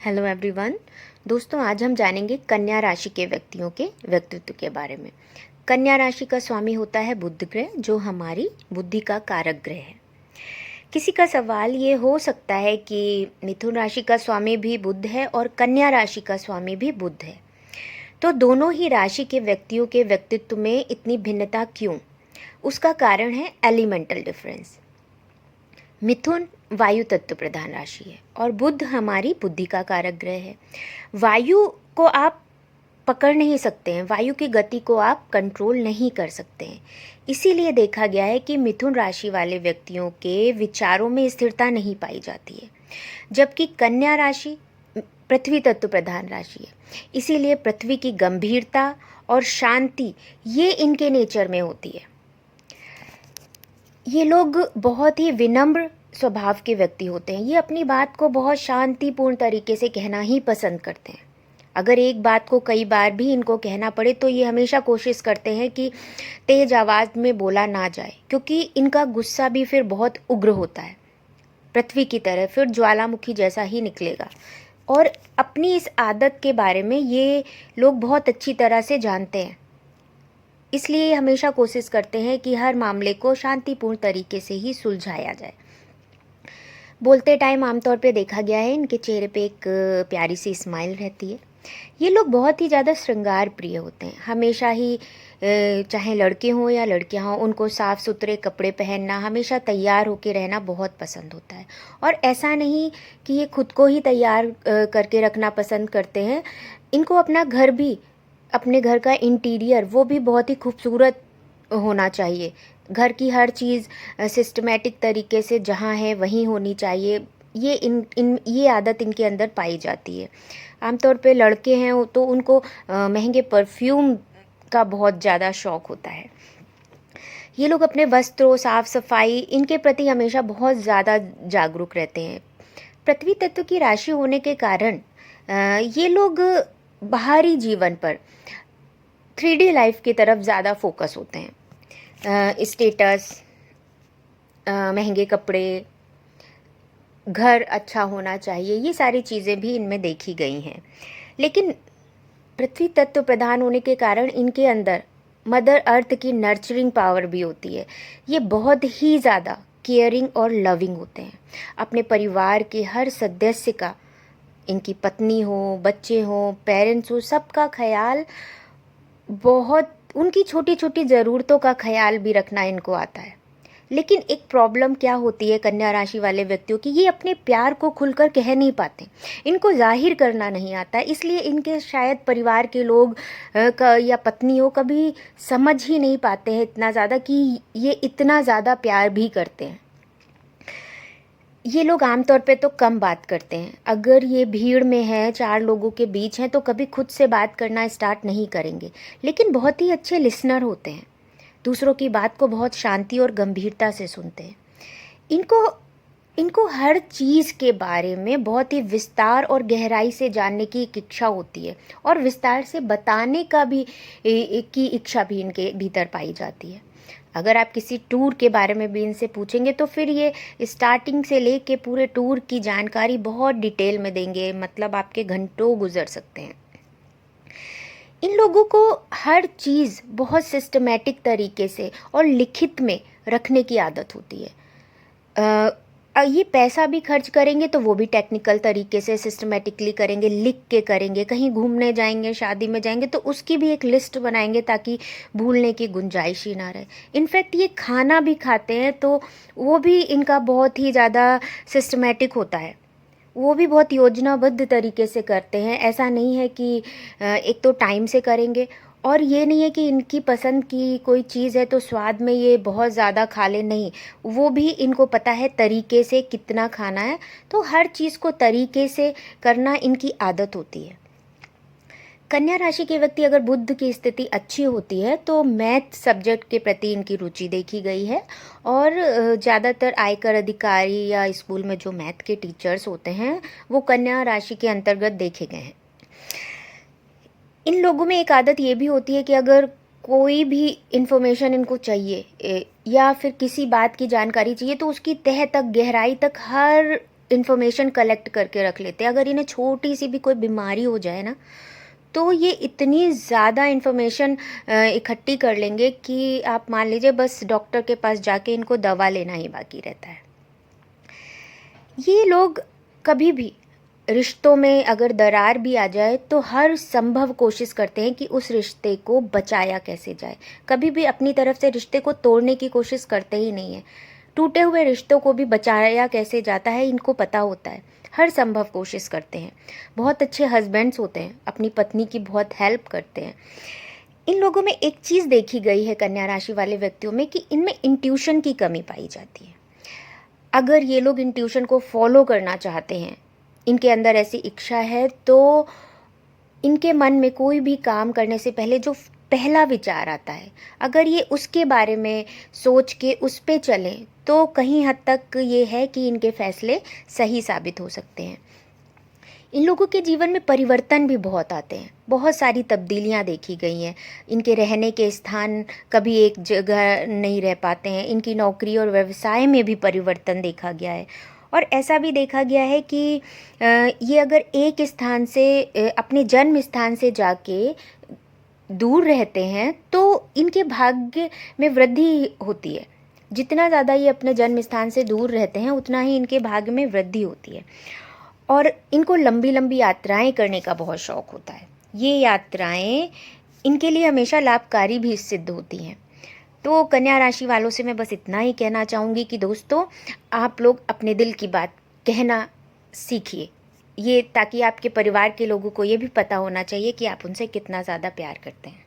Hello everyone. दोस्तों, आज हम जानेंगे कन्या राशि के व्यक्तियों के व्यक्तित्व के बारे में। कन्या राशि का स्वामी होता है बुध ग्रह, जो हमारी बुद्धि का कारक ग्रह है। किसी का सवाल ये हो सकता है कि मिथुन राशि का स्वामी भी बुध है और कन्या राशि का स्वामी भी बुध है, तो दोनों ही राशि के व्यक्तियों के व्यक्तित्व में इतनी भिन्नता क्यों? उसका कारण है एलिमेंटल डिफरेंस। मिथुन वायु तत्व प्रधान राशि है और बुध हमारी बुद्धि का कारक ग्रह है। वायु को आप पकड़ नहीं सकते हैं, वायु की गति को आप कंट्रोल नहीं कर सकते हैं। इसीलिए देखा गया है कि मिथुन राशि वाले व्यक्तियों के विचारों में स्थिरता नहीं पाई जाती है, जबकि कन्या राशि पृथ्वी तत्व प्रधान राशि है। इसीलिए पृथ्वी की गंभीरता और शांति ये इनके नेचर में होती है। ये लोग बहुत ही विनम्र स्वभाव के व्यक्ति होते हैं। ये अपनी बात को बहुत शांतिपूर्ण तरीके से कहना ही पसंद करते हैं। अगर एक बात को कई बार भी इनको कहना पड़े तो ये हमेशा कोशिश करते हैं कि तेज आवाज़ में बोला ना जाए, क्योंकि इनका गुस्सा भी फिर बहुत उग्र होता है, पृथ्वी की तरह फिर ज्वालामुखी जैसा ही निकलेगा। और अपनी इस आदत के बारे में ये लोग बहुत अच्छी तरह से जानते हैं, इसलिए हमेशा कोशिश करते हैं कि हर मामले को शांतिपूर्ण तरीके से ही सुलझाया जाए। बोलते टाइम आमतौर पे देखा गया है इनके चेहरे पे एक प्यारी सी स्माइल रहती है। ये लोग बहुत ही ज़्यादा श्रृंगार प्रिय होते हैं। हमेशा ही चाहे लड़के हों या लड़कियां हों, उनको साफ़ सुथरे कपड़े पहनना, हमेशा तैयार होकर रहना बहुत पसंद होता है। और ऐसा नहीं कि ये खुद को ही तैयार करके रखना पसंद करते हैं, इनको अपना घर भी, अपने घर का इंटीरियर वो भी बहुत ही खूबसूरत होना चाहिए। घर की हर चीज़ सिस्टमेटिक तरीके से जहाँ है वहीं होनी चाहिए। ये आदत इनके अंदर पाई जाती है। आमतौर पे लड़के हैं तो उनको महंगे परफ्यूम का बहुत ज़्यादा शौक़ होता है। ये लोग अपने वस्त्रों, साफ सफाई इनके प्रति हमेशा बहुत ज़्यादा जागरूक रहते हैं। पृथ्वी तत्व की राशि होने के कारण ये लोग बाहरी जीवन पर 3D लाइफ की तरफ ज़्यादा फोकस होते हैं। स्टेटस, महंगे कपड़े, घर अच्छा होना चाहिए, ये सारी चीज़ें भी इनमें देखी गई हैं। लेकिन पृथ्वी तत्व प्रधान होने के कारण इनके अंदर मदर अर्थ की नर्चरिंग पावर भी होती है। ये बहुत ही ज़्यादा केयरिंग और लविंग होते हैं। अपने परिवार के हर सदस्य का, इनकी पत्नी हो, बच्चे हो, पेरेंट्स हो, सबका ख्याल, बहुत उनकी छोटी छोटी ज़रूरतों का ख्याल भी रखना इनको आता है। लेकिन एक प्रॉब्लम क्या होती है कन्या राशि वाले व्यक्तियों की, ये अपने प्यार को खुलकर कह नहीं पाते, इनको जाहिर करना नहीं आता। इसलिए इनके शायद परिवार के लोग या पत्नी हो कभी समझ ही नहीं पाते हैं इतना ज़्यादा कि ये इतना ज़्यादा प्यार भी करते हैं। ये लोग आमतौर पे तो कम बात करते हैं। अगर ये भीड़ में है, 4 लोगों के बीच हैं, तो कभी खुद से बात करना स्टार्ट नहीं करेंगे। लेकिन बहुत ही अच्छे लिसनर होते हैं, दूसरों की बात को बहुत शांति और गंभीरता से सुनते हैं। इनको हर चीज़ के बारे में बहुत ही विस्तार और गहराई से जानने की एक इच्छा होती है, और विस्तार से बताने का भी की इच्छा भी इनके भीतर पाई जाती है। अगर आप किसी टूर के बारे में भी इनसे पूछेंगे तो फिर ये स्टार्टिंग से लेके पूरे टूर की जानकारी बहुत डिटेल में देंगे, मतलब आपके घंटों गुजर सकते हैं। इन लोगों को हर चीज़ बहुत सिस्टमेटिक तरीके से और लिखित में रखने की आदत होती है। ये पैसा भी खर्च करेंगे तो वो भी टेक्निकल तरीके से सिस्टमेटिकली करेंगे, लिख के करेंगे। कहीं घूमने जाएंगे, शादी में जाएंगे तो उसकी भी एक लिस्ट बनाएंगे ताकि भूलने की गुंजाइश ही ना रहे। इनफैक्ट ये खाना भी खाते हैं तो वो भी इनका बहुत ही ज़्यादा सिस्टमेटिक होता है, वो भी बहुत योजनाबद्ध तरीके से करते हैं। ऐसा नहीं है कि एक तो टाइम से करेंगे, और ये नहीं है कि इनकी पसंद की कोई चीज़ है तो स्वाद में ये बहुत ज़्यादा खा ले, नहीं, वो भी इनको पता है तरीके से कितना खाना है। तो हर चीज़ को तरीके से करना इनकी आदत होती है। कन्या राशि के व्यक्ति अगर बुध की स्थिति अच्छी होती है तो मैथ सब्जेक्ट के प्रति इनकी रुचि देखी गई है, और ज़्यादातर आयकर अधिकारी या स्कूल में जो मैथ के टीचर्स होते हैं वो कन्या राशि के अंतर्गत देखे गए हैं। इन लोगों में एक आदत ये भी होती है कि अगर कोई भी इन्फॉर्मेशन इनको चाहिए या फिर किसी बात की जानकारी चाहिए तो उसकी तह तक, गहराई तक, हर इन्फॉर्मेशन कलेक्ट करके रख लेते हैं। अगर इन्हें छोटी सी भी कोई बीमारी हो जाए ना, तो ये इतनी ज़्यादा इन्फॉर्मेशन इकट्ठी कर लेंगे कि आप मान लीजिए बस डॉक्टर के पास जाके इनको दवा लेना ही बाकी रहता है। ये लोग कभी भी रिश्तों में अगर दरार भी आ जाए तो हर संभव कोशिश करते हैं कि उस रिश्ते को बचाया कैसे जाए। कभी भी अपनी तरफ से रिश्ते को तोड़ने की कोशिश करते ही नहीं है। टूटे हुए रिश्तों को भी बचाया कैसे जाता है इनको पता होता है, हर संभव कोशिश करते हैं। बहुत अच्छे हस्बैंड्स होते हैं, अपनी पत्नी की बहुत हेल्प करते हैं। इन लोगों में एक चीज़ देखी गई है कन्या राशि वाले व्यक्तियों में कि इनमें इंट्यूशन की कमी पाई जाती है। अगर ये लोग इंट्यूशन को फॉलो करना चाहते हैं, इनके अंदर ऐसी इच्छा है, तो इनके मन में कोई भी काम करने से पहले जो पहला विचार आता है, अगर ये उसके बारे में सोच के उस पे चलें तो कहीं हद तक ये है कि इनके फैसले सही साबित हो सकते हैं। इन लोगों के जीवन में परिवर्तन भी बहुत आते हैं, बहुत सारी तब्दीलियां देखी गई हैं। इनके रहने के स्थान कभी एक जगह नहीं रह पाते हैं। इनकी नौकरी और व्यवसाय में भी परिवर्तन देखा गया है। और ऐसा भी देखा गया है कि ये अगर एक स्थान से अपने जन्म स्थान से जाके दूर रहते हैं तो इनके भाग्य में वृद्धि होती है। जितना ज़्यादा ये अपने जन्म स्थान से दूर रहते हैं उतना ही इनके भाग्य में वृद्धि होती है। और इनको लंबी लंबी यात्राएं करने का बहुत शौक़ होता है। ये यात्राएं इनके लिए हमेशा लाभकारी भी सिद्ध होती हैं। तो कन्या राशि वालों से मैं बस इतना ही कहना चाहूँगी कि दोस्तों, आप लोग अपने दिल की बात कहना सीखिए, ये ताकि आपके परिवार के लोगों को ये भी पता होना चाहिए कि आप उनसे कितना ज़्यादा प्यार करते हैं।